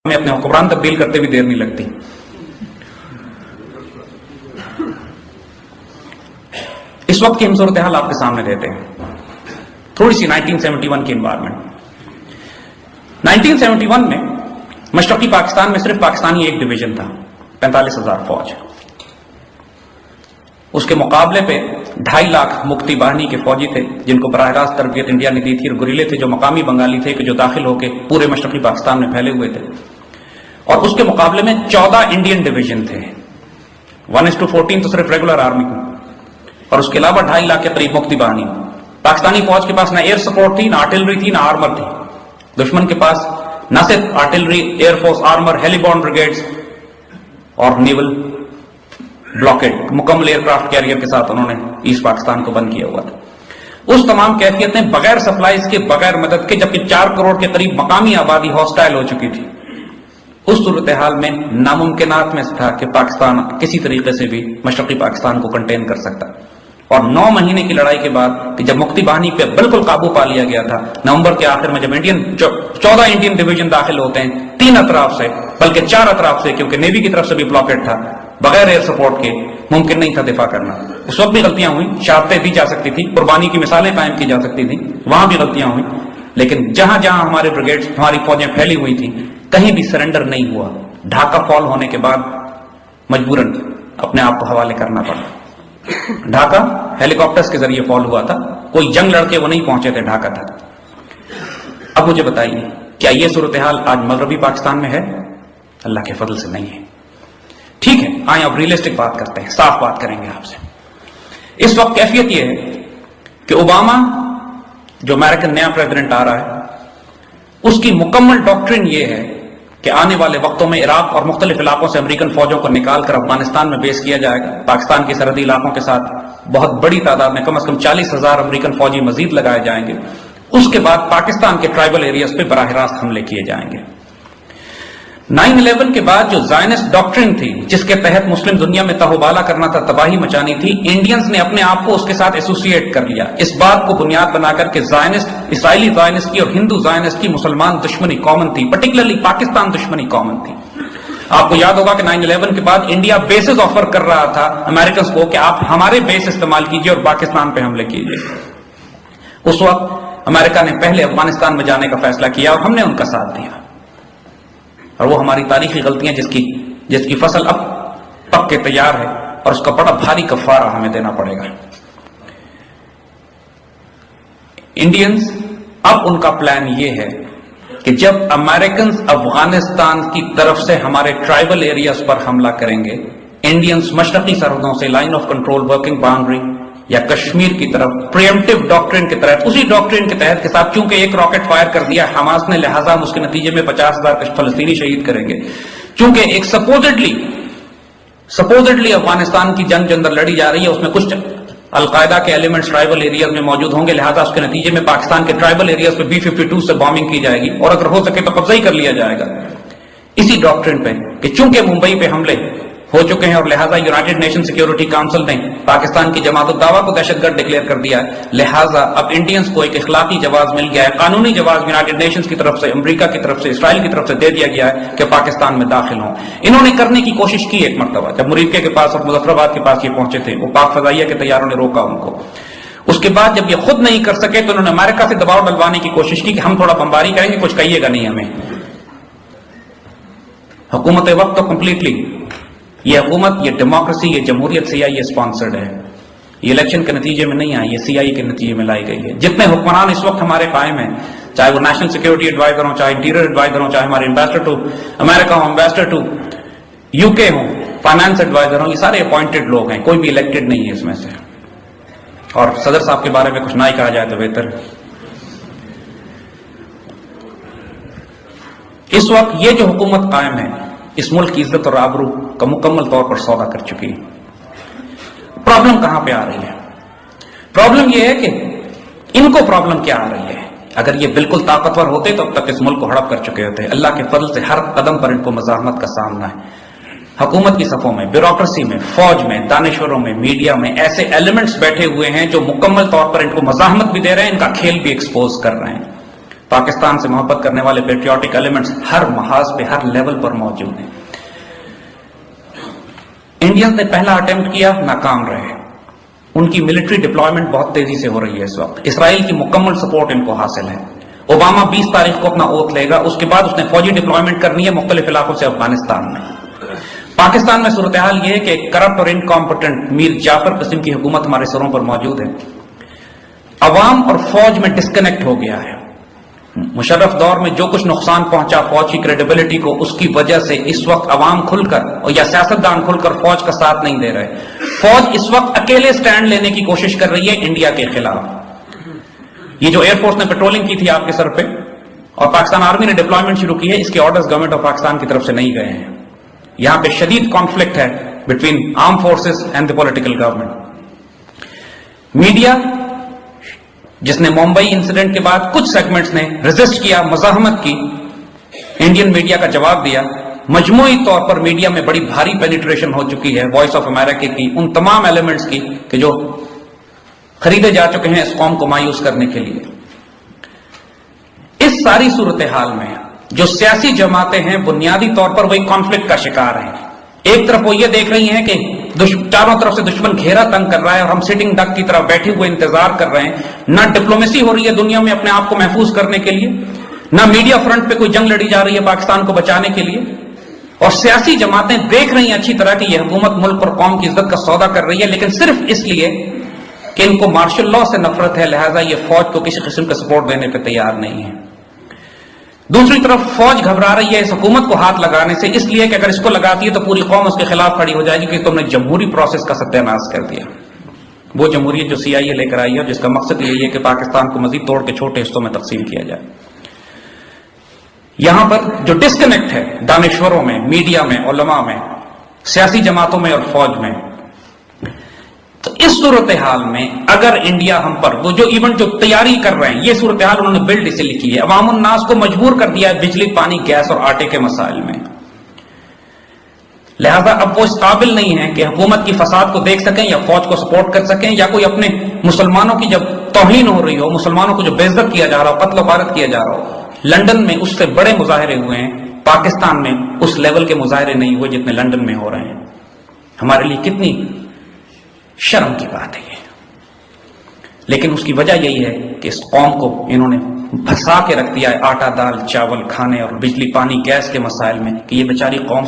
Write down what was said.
میں اپنے حکمران تبدیل کرتے بھی دیر نہیں لگتی. اس وقت کی ہم صورتحال آپ کے سامنے دیتے ہیں تھوڑی سی 1971 کی انوائرمنٹ. 1971 میں مشرقی پاکستان میں صرف پاکستانی ایک ڈویژن تھا، 45,000 فوج. اس کے مقابلے پہ 2.5 لاکھ مکتی باہنی کے فوجی تھے جن کو براہ راست تربیت انڈیا نے دی تھی، اور گوریلے تھے جو مقامی بنگالی تھے کہ جو داخل ہو کے پورے مشرقی پاکستان میں پھیلے ہوئے تھے. اور اس کے مقابلے میں 14 انڈین ڈویژن تھے، 1:14 تو صرف ریگولر آرمی کو، اور اس کے علاوہ 2.5 لاکھ کے قریب مکتی باہنی. پاکستانی فوج کے پاس نہ ایئر سپورٹ تھی، نہ آرٹلری تھی، نہ آرمر تھی. دشمن کے پاس نہ صرف آرٹلری، ایئر فورس، آرمر، ہیلی بارن بریگیڈز اور نیول بلاکیڈ، مکمل ایئر کرافٹ کیریئر کے ساتھ انہوں نے ایسٹ پاکستان کو بند کیا ہوا تھا. اس تمام کیفیتیں بغیر سپلائز کے، بغیر مدد کے، جبکہ 4 کروڑ کے قریب مقامی آبادی ہاسٹائل ہو چکی تھی. اس صورتحال میں ناممکنات میں تھا کہ پاکستان کسی طریقے سے بھی مشرقی پاکستان کو کنٹین کر سکتا. اور 9 مہینے کی لڑائی کے بعد کہ جب مکتی باہنی پہ بالکل قابو پا لیا گیا تھا، نومبر کے آخر میں جب 14 انڈین ڈویژن داخل ہوتے ہیں 3 اطراف سے، بلکہ 4 اطراف سے، کیونکہ نیوی کی طرف سے بھی بلاکیڈ تھا، بغیر ایئر سپورٹ کے ممکن نہیں تھا دفاع کرنا. اس وقت بھی غلطیاں ہوئیں، شہادتیں دی جا سکتی تھی، قربانی کی مثالیں قائم کی جا سکتی تھیں، وہاں بھی غلطیاں ہوئیں. لیکن جہاں جہاں ہمارے بریگیڈز، ہماری فوجیں پھیلی ہوئی تھیں، کہیں بھی سرنڈر نہیں ہوا. ڈھاکہ فال ہونے کے بعد مجبوراً اپنے آپ کو حوالے کرنا پڑا. ڈھاکہ ہیلی کاپٹرز کے ذریعے فال ہوا تھا، کوئی جنگ لڑکے وہ نہیں پہنچے تھے ڈھاکہ تک. اب مجھے بتائیے کیا یہ صورتحال آج مغربی پاکستان میں ہے؟ اللہ کے فضل سے نہیں ہے. ٹھیک ہے، آئیں اب ریئلسٹک بات کرتے ہیں، صاف بات کریں گے آپ سے. اس وقت کیفیت یہ ہے کہ اوباما جو امریکن نیا پریزیڈنٹ آ رہا ہے، اس کی مکمل ڈاکٹرن یہ ہے کہ آنے والے وقتوں میں عراق اور مختلف علاقوں سے امریکن فوجوں کو نکال کر افغانستان میں بیس کیا جائے گا. پاکستان کی سرحدی علاقوں کے ساتھ بہت بڑی تعداد میں، کم از کم 40,000 امریکن فوجی مزید لگائے جائیں گے. اس کے بعد پاکستان کے ٹرائبل ایریاز پہ براہ راست حملے کیے جائیں گے. 9/11 کے بعد جو زائنسٹ ڈاکٹرن تھی، جس کے تحت مسلم دنیا میں تہوبالا کرنا تھا، تباہی مچانی تھی، انڈینز نے اپنے آپ کو اس کے ساتھ ایسوسیٹ کر لیا، اس بات کو بنیاد بنا کر کہ زائنسٹ، اسرائیلی زائنسٹ کی اور ہندو زائنسٹ کی مسلمان دشمنی کامن تھی، پرٹیکولرلی پاکستان دشمنی کامن تھی. آپ کو یاد ہوگا کہ 9/11 کے بعد انڈیا بیسز آفر کر رہا تھا امریکنز کو کہ آپ ہمارے بیس استعمال کیجئے اور پاکستان پہ حملے کیجئے. اس وقت امریکہ نے پہلے افغانستان میں جانے کا فیصلہ کیا اور ہم نے ان کا ساتھ دیا، اور وہ ہماری تاریخی غلطیاں جس کی فصل اب پک کے تیار ہے، اور اس کا بڑا بھاری کفارہ ہمیں دینا پڑے گا. انڈینز اب ان کا پلان یہ ہے کہ جب امریکنز افغانستان کی طرف سے ہمارے ٹرائبل ایریاز پر حملہ کریں گے، انڈینز مشرقی سرحدوں سے line of control, working boundary یا کشمیر کی طرف پریمپٹیو ڈاکٹرن کے تحت، اسی ڈاکٹرن کے تحت کے ساتھ، چونکہ ایک راکٹ فائر کر دیا حماس نے، لہذا ہم اس کے نتیجے میں 50,000 فلسطینی شہید کریں گے. چونکہ ایک سپوزڈلی افغانستان کی جنگ جو اندر لڑی جا رہی ہے، اس میں کچھ القاعدہ کے ایلیمنٹس ٹرائبل ایریاز میں موجود ہوں گے، لہذا اس کے نتیجے میں پاکستان کے ٹرائبل ایریاز پہ B-52 سے بامبنگ کی جائے گی، اور اگر ہو سکے تو قبضہ ہی کر لیا جائے گا. اسی ڈاکٹرن پہ کہ چونکہ ممبئی پہ حملے ہو چکے ہیں اور لہذا یونائٹڈ نیشن سیکیورٹی کونسل نے پاکستان کی جماعت الدعوہ کو دہشت گرد ڈکلیئر کر دیا ہے، لہذا اب انڈینز کو ایک اخلاقی جواز مل گیا ہے، قانونی جواز یونائٹڈ نیشنز کی طرف سے، امریکہ کی طرف سے، اسرائیل کی طرف سے دے دیا گیا ہے کہ پاکستان میں داخل ہوں. انہوں نے کرنے کی کوشش کی ایک مرتبہ، جب مریدکے کے پاس اور مظفر آباد کے پاس یہ پہنچے تھے، وہ پاک فضائیہ کے طیاروں نے روکا ان کو. اس کے بعد جب یہ خود نہیں کر سکے تو انہوں نے امریکہ سے دباؤ ڈلوانے کی کوشش کی کہ ہم تھوڑا بمباری کریں گے، کچھ کہیے گا نہیں ہمیں. حکومت وقت تو کمپلیٹلی یہ حکومت، یہ ڈیموکریسی، یہ جمہوریت CIA اسپانسرڈ ہے. یہ الیکشن کے نتیجے میں نہیں آئی، یہ CIA کے نتیجے میں لائی گئی ہے. جتنے حکمران اس وقت ہمارے قائم ہیں، چاہے وہ نیشنل سیکورٹی ایڈوائزر ہوں، چاہے انٹیریئر ایڈوائزر ہوں، چاہے ہمارے امبیسڈر ٹو امریکہ ہوں، امبیسڈر ٹو UK ہوں، فائنانس ایڈوائزر ہوں، یہ سارے اپوائنٹڈ لوگ ہیں، کوئی بھی الیکٹڈ نہیں ہے اس میں سے. اور صدر صاحب کے بارے میں کچھ نہ ہی کہا جائے تو بہتر. اس وقت یہ جو حکومت قائم ہے، اس ملک کی عزت اور آبرو کا مکمل طور پر سودا کر چکی ہے. پرابلم کہاں پہ آ رہی ہے؟ پرابلم یہ ہے کہ ان کو پرابلم کیا آ رہی ہے؟ اگر یہ بالکل طاقتور ہوتے تو اب تک اس ملک کو ہڑپ کر چکے ہوتے. اللہ کے فضل سے ہر قدم پر ان کو مزاحمت کا سامنا ہے. حکومت کی صفوں میں، بیوروکریسی میں، فوج میں، دانشوروں میں، میڈیا میں ایسے ایلیمنٹس بیٹھے ہوئے ہیں جو مکمل طور پر ان کو مزاحمت بھی دے رہے ہیں، ان کا کھیل بھی ایکسپوز کر رہے ہیں. پاکستان سے محبت کرنے والے پیٹریوٹک ایلیمنٹس ہر محاذ پہ ہر لیول پر موجود ہیں. انڈین نے پہلا اٹیمپٹ کیا, ناکام رہے. ان کی ملٹری ڈپلائمنٹ بہت تیزی سے ہو رہی ہے اس وقت. اسرائیل کی مکمل سپورٹ ان کو حاصل ہے. اوباما 20 تاریخ کو اپنا اوتھ لے گا, اس کے بعد اس نے فوجی ڈپلائمنٹ کرنی ہے مختلف علاقوں سے افغانستان میں. پاکستان میں صورتحال یہ ہے کہ کرپٹ اور انکمپٹنٹ میر جعفر قسم کی حکومت ہمارے سروں پر موجود ہے. عوام اور فوج میں ڈسکنیکٹ ہو گیا ہے. مشرف دور میں جو کچھ نقصان پہنچا فوج کی کریڈیبلٹی کو, اس کی وجہ سے اس وقت عوام کھل کر یا سیاستدان کھل کر فوج کا ساتھ نہیں دے رہے. فوج اس وقت اکیلے سٹینڈ لینے کی کوشش کر رہی ہے انڈیا کے خلاف. یہ جو ایئر فورس نے پیٹرولنگ کی تھی آپ کے سر پہ اور پاکستان آرمی نے ڈپلائمنٹ شروع کی ہے, اس کے آرڈرز گورنمنٹ آف پاکستان کی طرف سے نہیں گئے ہیں. یہاں پہ شدید کانفلکٹ ہے between arm forces and the political government. Media جس نے ممبئی انسیڈنٹ کے بعد کچھ سیگمنٹس نے ریزسٹ کیا, مزاحمت کی, انڈین میڈیا کا جواب دیا. مجموعی طور پر میڈیا میں بڑی بھاری پینیٹریشن ہو چکی ہے وائس آف امریکہ کی, ان تمام ایلیمنٹس کی کہ جو خریدے جا چکے ہیں اس قوم کو مایوس کرنے کے لیے. اس ساری صورتحال میں جو سیاسی جماعتیں ہیں بنیادی طور پر وہی کانفلکٹ کا شکار ہیں. ایک طرف وہ یہ دیکھ رہی ہیں کہ چاروں طرف سے دشمن گھیرا تنگ کر رہا ہے اور ہم سٹنگ ڈک کی طرح بیٹھے ہوئے انتظار کر رہے ہیں. نہ ڈپلومیسی ہو رہی ہے دنیا میں اپنے آپ کو محفوظ کرنے کے لیے, نہ میڈیا فرنٹ پہ کوئی جنگ لڑی جا رہی ہے پاکستان کو بچانے کے لیے. اور سیاسی جماعتیں دیکھ رہی ہیں اچھی طرح کہ یہ حکومت ملک اور قوم کی عزت کا سودا کر رہی ہے, لیکن صرف اس لیے کہ ان کو مارشل لاء سے نفرت ہے, لہذا یہ فوج کو کسی قسم کا سپورٹ دینے پہ تیار نہیں ہے. دوسری طرف فوج گھبرا رہی ہے اس حکومت کو ہاتھ لگانے سے, اس لیے کہ اگر اس کو لگاتی ہے تو پوری قوم اس کے خلاف کھڑی ہو جائے گی کہ تم نے جمہوری پروسیس کا ستیہ ناش کر دیا. وہ جمہوریت جو سی آئی اے لے کر آئی ہے جس کا مقصد یہی ہے کہ پاکستان کو مزید توڑ کے چھوٹے حصوں میں تقسیم کیا جائے. یہاں پر جو ڈسکنیکٹ ہے دانشوروں میں, میڈیا میں, علماء میں, سیاسی جماعتوں میں اور فوج میں, تو اس صورتحال میں اگر انڈیا ہم پر وہ جو ایونٹ جو تیاری کر رہے ہیں, یہ صورتحال انہوں نے بلڈ اسے لکھی ہے, عوام الناس کو مجبور کر دیا ہے بجلی, پانی, گیس اور آٹے کے مسائل میں. لہذا اب وہ اس قابل نہیں ہے کہ حکومت کی فساد کو دیکھ سکیں یا فوج کو سپورٹ کر سکیں, یا کوئی اپنے مسلمانوں کی جب توہین ہو رہی ہو, مسلمانوں کو جو بے عزت کیا جا رہا ہو, قتل و غارت کیا جا رہا ہو. لندن میں اس سے بڑے مظاہرے ہوئے ہیں, پاکستان میں اس لیول کے مظاہرے نہیں ہوئے جتنے لندن میں ہو رہے ہیں. ہمارے لیے کتنی شرم کی بات ہے یہ. لیکن اس کی وجہ یہی ہے کہ اس قوم کو انہوں نے پھنسا کے رکھ دیا ہے آٹا دال چاول کھانے اور بجلی پانی گیس کے مسائل میں, کہ یہ بیچاری قوم